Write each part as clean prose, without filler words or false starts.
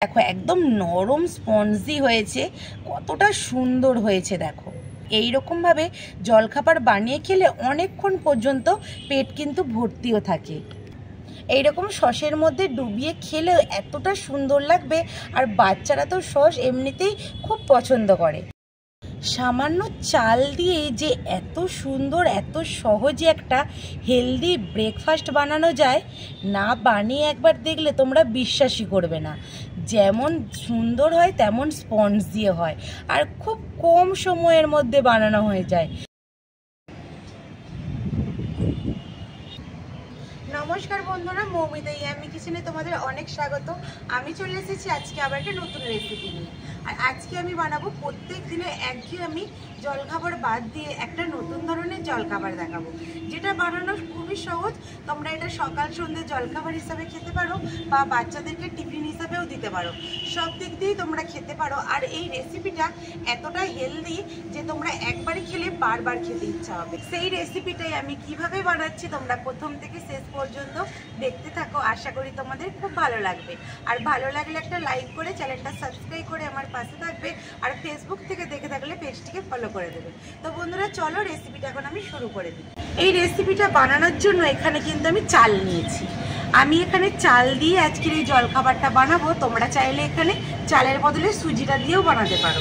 দেখো একদম নরম স্পঞ্জি হয়েছে, কতটা সুন্দর হয়েছে দেখো। এইরকম ভাবে জলখাবার বানিয়ে খেলে অনেকক্ষণ পর্যন্ত পেট কিন্তু ভর্তিও থাকে। এইরকম সসের মধ্যে ডুবিয়ে খেলে এতটা সুন্দর লাগবে, আর বাচ্চারা তো সস এমনিতেই খুব পছন্দ করে। সামান্য চাল দিয়ে যে এত সুন্দর এত সহজে একটা হেলদি ব্রেকফাস্ট বানানো যায়, না বানিয়ে একবার দেখলে তোমরা বিশ্বাসই করবে না। যেমন সুন্দর হয় তেমন স্পঞ্জ দিয়ে হয়, আর খুব কম সময়ের মধ্যে বানানো হয়ে যায়। নমস্কার বন্ধুরা, মৌমিতা ইয়াম্মি কিচেনে তোমাদের অনেক স্বাগত। আমি চলে এসেছি আজকে আবার একটা নতুন রেসিপি নিয়ে। আর আজকে আমি বানাবো প্রত্যেক দিনে একঘেয়েমি জলখাবার বাদ দিয়ে একটা নতুন ধরনের জলখাবার দেখাবো, যেটা বানানো খুবই সহজ। তোমরা এটা সকাল সন্ধ্যে জলখাবার হিসাবে খেতে পারো, বা বাচ্চাদেরকে টিফিন হিসাবেও দিতে পারো। সব দিক দিয়েই তোমরা খেতে পারো। আর এই রেসিপিটা এতটা হেলদি যে তোমরা একবারই খেলে বারবার খেতে ইচ্ছা হবে। সেই রেসিপিটাই আমি কিভাবে বানাচ্ছি তোমরা প্রথম থেকে শেষ পর্যন্ত দেখতে থাকো। আশা করি তোমাদের খুব ভালো লাগবে। আর ভালো লাগলে একটা লাইক করে চ্যানেলটা সাবস্ক্রাইব করে আমার পাশে থাকবে। আর ফেসবুক থেকে দেখে থাকলে পেজটিকে ফলো করে দেবে। তো বন্ধুরা চলো রেসিপিটা এখন আমি শুরু করে দিই। এই রেসিপিটা বানানোর জন্য এখানে কিন্তু আমি চাল নিয়েছি। আমি এখানে চাল দিয়ে আজকের এই জলখাবারটা বানাবো। তোমরা চাইলে এখানে চালের বদলে সুজিটা দিয়েও বানাতে পারো।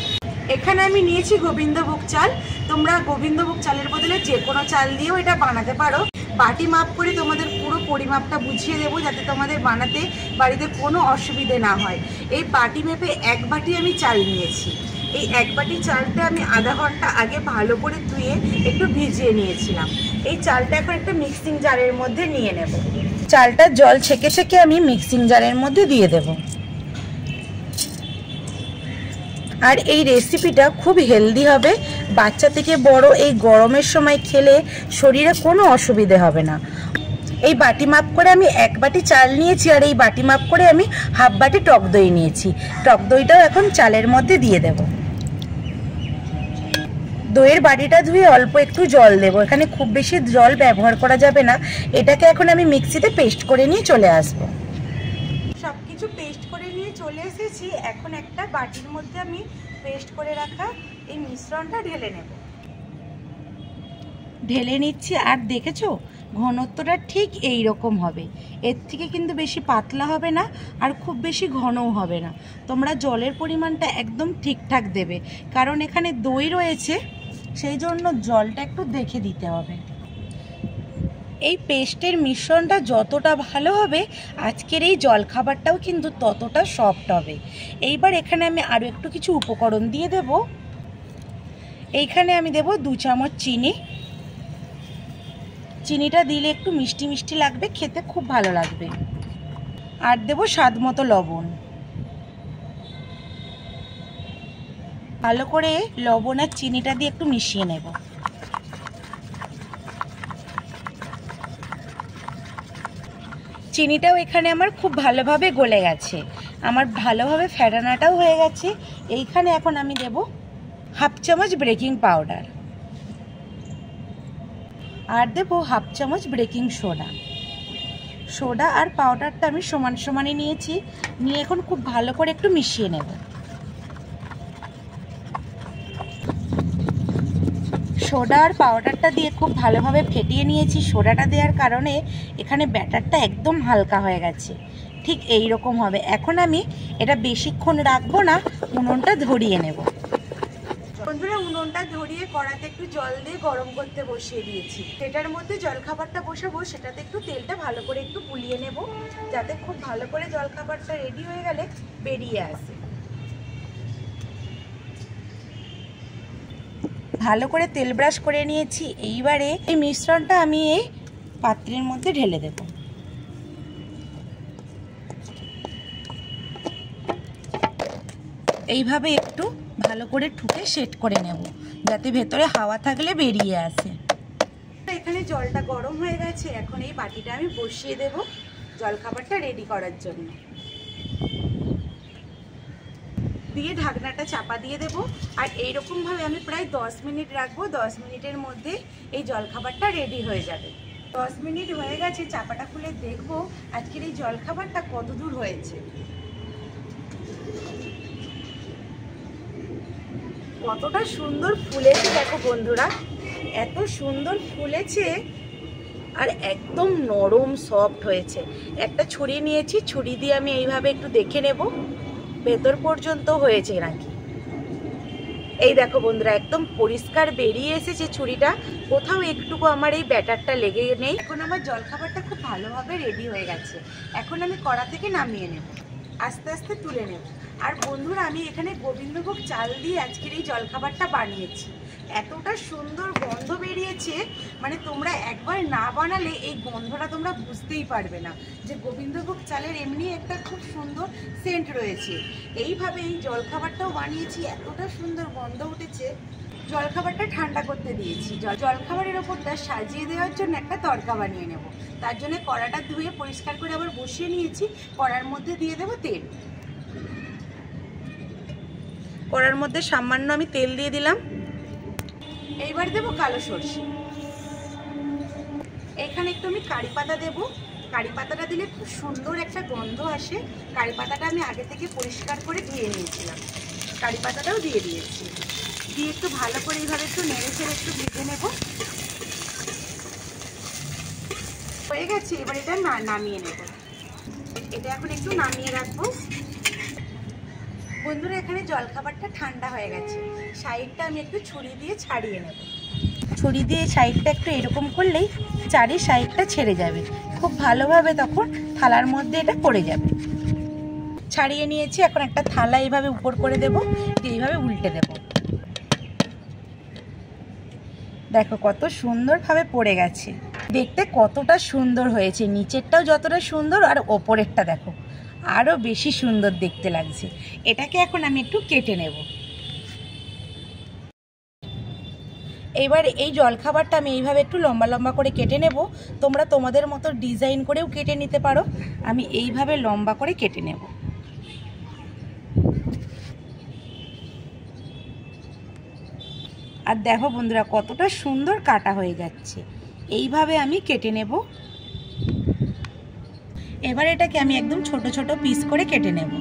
এখানে আমি নিয়েছি গোবিন্দভোগ চাল। তোমরা গোবিন্দভোগ চালের বদলে যে কোনো চাল দিয়েও এটা বানাতে পারো। বাটি মাপ করে তোমাদের পুরো পরিমাপটা বুঝিয়ে দেবো, যাতে তোমাদের বানাতে বাড়িতে কোনো অসুবিধে না হয়। এই বাটি মেপে এক বাটি আমি চাল নিয়েছি। এই এক বাটি চালটা আমি আধা ঘন্টা আগে ভালো করে ধুয়ে একটু ভিজিয়ে নিয়েছিলাম। এই চালটা এখন একটা মিক্সিং জারের মধ্যে নিয়ে নেব। চালটা জল ছেঁকে ছেঁকে আমি মিক্সিং জারের মধ্যে দিয়ে দেব। আর এই রেসিপিটা খুব হেলদি হবে। বাচ্চা থেকে বড় এই গরমের সময় খেলে শরীরে কোনো অসুবিধে হবে না। এই বাটি মাপ করে আমি এক বাটি চাল নিয়েছি, আর এই বাটি মাপ করে আমি হাফ বাটি টক দই নিয়েছি। টক দইটাও এখন চালের মধ্যে দিয়ে দেব। দইয়ের বাটিটা ধুয়ে অল্প একটু জল দেব। এখানে খুব বেশি জল ব্যবহার করা যাবে না। এটাকে এখন আমি মিক্সিতে পেস্ট করে নিয়ে চলে আসবো। সবকিছু পেস্ট করে নিয়ে চলে এসেছি। এখন একটা বাটির মধ্যে আমি পেস্ট করে রাখা এই মিশ্রণটা ঢেলে নেব। ঢেলে নিচ্ছি। আর দেখেছো ঘনত্বটা ঠিক এই রকম হবে। এর থেকে কিন্তু বেশি পাতলা হবে না, আর খুব বেশি ঘনও হবে না। তোমরা জলের পরিমাণটা একদম ঠিকঠাক দেবে, কারণ এখানে দই রয়েছে, সেই জন্য জলটা একটু দেখে দিতে হবে। এই পেস্টের মিশ্রণটা যতটা ভালো হবে, আজকের এই জলখাবারটাও কিন্তু ততটা সফট হবে। এইবার এখানে আমি আরও একটু কিছু উপকরণ দিয়ে দেব। এইখানে আমি দেব 2 চামচ চিনি। চিনিটা দিলে একটু মিষ্টি মিষ্টি লাগবে, খেতে খুব ভালো লাগবে। আর দেব স্বাদ মতো লবণ। ভালো করে লবণ আর চিনিটা দিয়ে একটু মিশিয়ে নেব। চিনিটাও এখানে আমার খুব ভালোভাবে গলে গেছে, আমার ভালোভাবে ফেটানোটাও হয়ে গেছে। এইখানে এখন আমি দেব হাফ চামচ বেকিং পাউডার, আর দেব হাফ চামচ বেকিং সোডা। সোডা আর পাউডারটা আমি সমান সমানই নিয়েছি, নিয়ে এখন খুব ভালো করে একটু মিশিয়ে নেব। সোডা আর পাউডারটা দিয়ে খুব ভালোভাবে ফেটিয়ে নিয়েছি। সোডাটা দেওয়ার কারণে এখানে ব্যাটারটা একদম হালকা হয়ে গেছে। ঠিক এই রকম হবে। এখন আমি এটা বেশিক্ষণ রাখবো না, উনুনটা ধরিয়ে নেব। বন্ধুরা উনুনটা ধরিয়ে কড়াতে একটু জল দিয়ে গরম করতে বসিয়ে দিয়েছি। সেটার মধ্যে জলখাবারটা বসাবো, সেটাতে একটু তেলটা ভালো করে একটু গুলিয়ে নেব, যাতে খুব ভালো করে জলখাবারটা রেডি হয়ে গেলে বেরিয়ে আসে। ভালো করে তেল ব্রাশ করে নিয়েছি। এইবারে এই মিশ্রণটা আমি এই পাত্রের মধ্যে ঢেলে দেব। এইভাবে একটু ভালো করে ঠুকে সেট করে নেব, যাতে ভেতরে হাওয়া থাকলে বেরিয়ে আসে। এখানে জলটা গরম হয়ে গেছে। এখন এই বাটিটা আমি বসিয়ে দেব জলখাবারটা রেডি করার জন্য। দিয়ে ঢাকনাটা চাপা দিয়ে দেব। আর এইরকমভাবে আমি প্রায় 10 মিনিট রাখবো। 10 মিনিটের মধ্যে এই জলখাবারটা রেডি হয়ে যাবে। 10 মিনিট হয়ে গেছে, চাপাটা খুলে দেখবো আজকের এই জলখাবারটা কত দূর হয়েছে। কতটা সুন্দর ফুলেছে দেখো বন্ধুরা, এত সুন্দর ফুলেছে আর একদম নরম সফট হয়েছে। একটা ছুরি নিয়েছি, ছুরি দিয়ে আমি এইভাবে একটু দেখে নেব ভেতর পর্যন্ত হয়েছে নাকি। এই দেখো বন্ধুরা, একদম পরিষ্কার বেরিয়ে এসেছে ছুরিটা, কোথাও একটুকু আমার এই ব্যাটারটা লেগে নেই। এখন আমার জলখাবারটা খুব ভালোভাবে রেডি হয়ে গেছে। এখন আমি কড়া থেকে নামিয়ে নেব, আস্তে আস্তে তুলে নেব। আর বন্ধুরা, আমি এখানে গোবিন্দভোগ চাল দিয়ে আজকের এই জলখাবারটা বানিয়েছি। এতটা সুন্দর গন্ধ বেরিয়েছে, মানে তোমরা একবার না বানালে এই গন্ধটা তোমরা বুঝতেই পারবে না যে গোবিন্দভোগ চালের এমনি একটা খুব সুন্দর সেন্ট রয়েছে। এইভাবে এই জলখাবারটাও বানিয়েছি, এতটা সুন্দর গন্ধ উঠেছে। জলখাবারটা ঠান্ডা করতে দিয়েছি। জলখাবারের ওপরটা সাজিয়ে দেওয়ার জন্য একটা তড়কা বানিয়ে নেব। তার জন্য কড়াটা ধুয়ে পরিষ্কার করে আবার বসিয়ে নিয়েছি। কড়ার মধ্যে দিয়ে দেবো তেল। কড়ার মধ্যে সামান্য আমি তেল দিয়ে দিলাম। এইবার দেবো কালো সরষে। এখানে একটু আমি কারি পাতা দেবো। কারি পাতাটা দিলে খুব সুন্দর একটা গন্ধ আসে। কারি পাতাটা আমি আগে থেকে পরিষ্কার করে ধুয়ে নিয়েছিলাম। কারি পাতাটাও দিয়ে দিয়েছি। দিয়ে একটু ভালো করে এইভাবে একটু নেড়ে চেড়ে একটু ভেজে নেব। হয়ে গেছে, এবার এটা নামিয়ে নেব। এটা এখন একটু নামিয়ে রাখবো। বন্ধুরা, এখানে জলখাবারটা ঠান্ডা হয়ে গেছে। সাইডটা আমি একটু ছুরি দিয়ে ছাড়িয়ে নেব। ছুরি দিয়ে সাইডটা একটু এরকম করলেই চারি সাইডটা ছেড়ে যাবে খুব ভালোভাবে, তখন থালার মধ্যে এটা পড়ে যাবে। ছাড়িয়ে নিয়েছি, এখন একটা থালা এইভাবে উপর করে দেব, এইভাবে উল্টে দেব। দেখো কত সুন্দরভাবে পড়ে গেছে, দেখতে কতটা সুন্দর হয়েছে। নিচেরটাও যতটা সুন্দর আর ওপরেরটা দেখো আরও বেশি সুন্দর দেখতে লাগছে। এটাকে এখন আমি একটু কেটে নেব। এবার এই জলখাবারটা আমি এইভাবে একটু লম্বা লম্বা করে কেটে নেব। তোমরা তোমাদের মতো ডিজাইন করেও কেটে নিতে পারো। আমি এইভাবে লম্বা করে কেটে নেব। আর দেখো বন্ধুরা, কতটা সুন্দর কাটা হয়ে যাচ্ছে। এইভাবে আমি কেটে নেব। এবার এটাকে আমি একদম ছোট ছোট পিস করে কেটে নেব।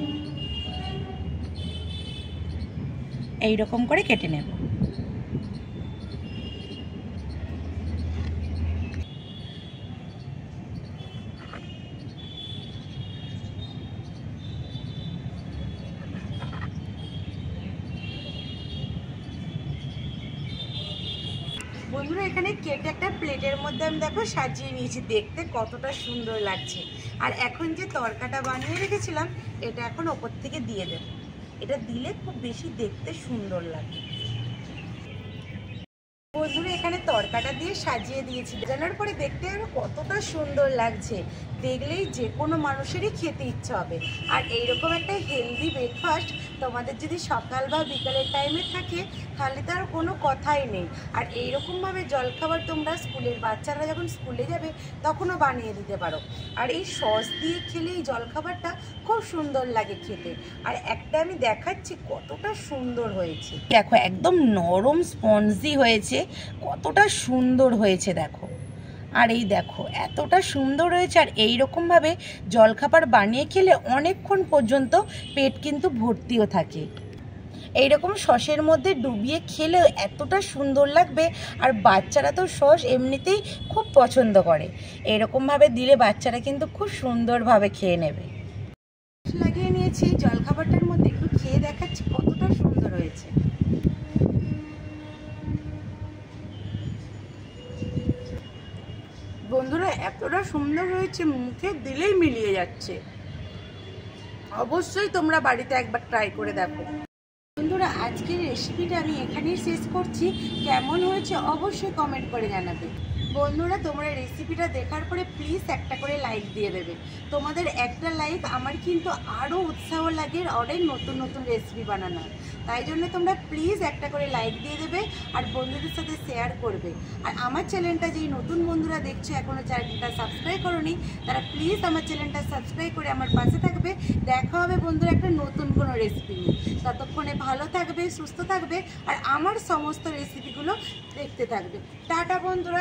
এই রকম করে কেটে নেব। বন্ধুরা, এখানে কেটে একটা প্লেটের মধ্যে আমি দেখো সাজিয়ে নিয়েছি। দেখতে কতটা সুন্দর লাগছে। আর এখন যে তরকাটা বানিয়ে রেখেছিলাম, এটা এখন ওপর থেকে দিয়ে দেব। এটা দিলে খুব বেশি দেখতে সুন্দর লাগে। বন্ধুরা, এখানে তরকাটা দিয়ে সাজিয়ে দিয়েছি। জানার পরে দেখতে আরো কতটা সুন্দর লাগছে। দেখলেই যে কোনো মানুষেরই খেতে ইচ্ছা হবে। আর এইরকম একটা হেলদি ব্রেকফাস্ট তোমাদের যদি সকাল বা বিকালের টাইমে থাকে, তাহলে তো আর কোনো কথাই নেই। আর এইরকমভাবে জলখাবার তোমরা স্কুলের বাচ্চারা যখন স্কুলে যাবে তখনও বানিয়ে দিতে পারো। আর এই সস দিয়ে খেলে এই জলখাবারটা খুব সুন্দর লাগে খেতে। আর একটা আমি দেখাচ্ছি কতটা সুন্দর হয়েছে। দেখো একদম নরম স্পঞ্জি হয়েছে, কতটা সুন্দর হয়েছে দেখো। আর এই দেখো এতটা সুন্দর হয়েছে। আর এইরকমভাবে জলখাবার বানিয়ে খেলে অনেকক্ষণ পর্যন্ত পেট কিন্তু ভর্তিও থাকে। এইরকম সসের মধ্যে ডুবিয়ে খেলে এতটা সুন্দর লাগবে। আর বাচ্চারা তো সস এমনিতেই খুব পছন্দ করে। এরকমভাবে দিলে বাচ্চারা কিন্তু খুব সুন্দরভাবে খেয়ে নেবে। লাগিয়ে নিয়েছি জলখাবারটার মধ্যে, একটু খেয়ে দেখাচ্ছি কতটা সুন্দর হয়েছে। বন্ধুরা, এতটা সুন্দর হয়েছে, মুখে দিলেই মিলিয়ে যাচ্ছে। অবশ্যই তোমরা বাড়িতে একবার ট্রাই করে দেখো। বন্ধুরা, আজকের রেসিপিটা আমি এখানেই শেষ করছি। কেমন হয়েছে অবশ্যই কমেন্ট করে জানাবে। বন্ধুরা, তোমরা রেসিপিটা দেখার পরে প্লিজ একটা করে লাইক দিয়ে দেবে। তোমাদের একটা লাইক আমার কিন্তু আরও উৎসাহ লাগে অনেক নতুন নতুন রেসিপি বানানোর। তাই জন্য তোমরা প্লিজ একটা করে লাইক দিয়ে দেবে আর বন্ধুদের সাথে শেয়ার করবে। আর আমার চ্যানেলটা যেই নতুন বন্ধুরা দেখছো, এখনও চ্যানেলটা সাবস্ক্রাইব করোনি, তারা প্লিজ আমার চ্যানেলটা সাবস্ক্রাইব করে আমার পাশে থাকবে। দেখা হবে বন্ধুরা একটা নতুন কোনো রেসিপি নিয়ে। ততক্ষণে ভালো থাকবে, সুস্থ থাকবে আর আমার সমস্ত রেসিপিগুলো দেখতে থাকবে। টাটা বন্ধুরা।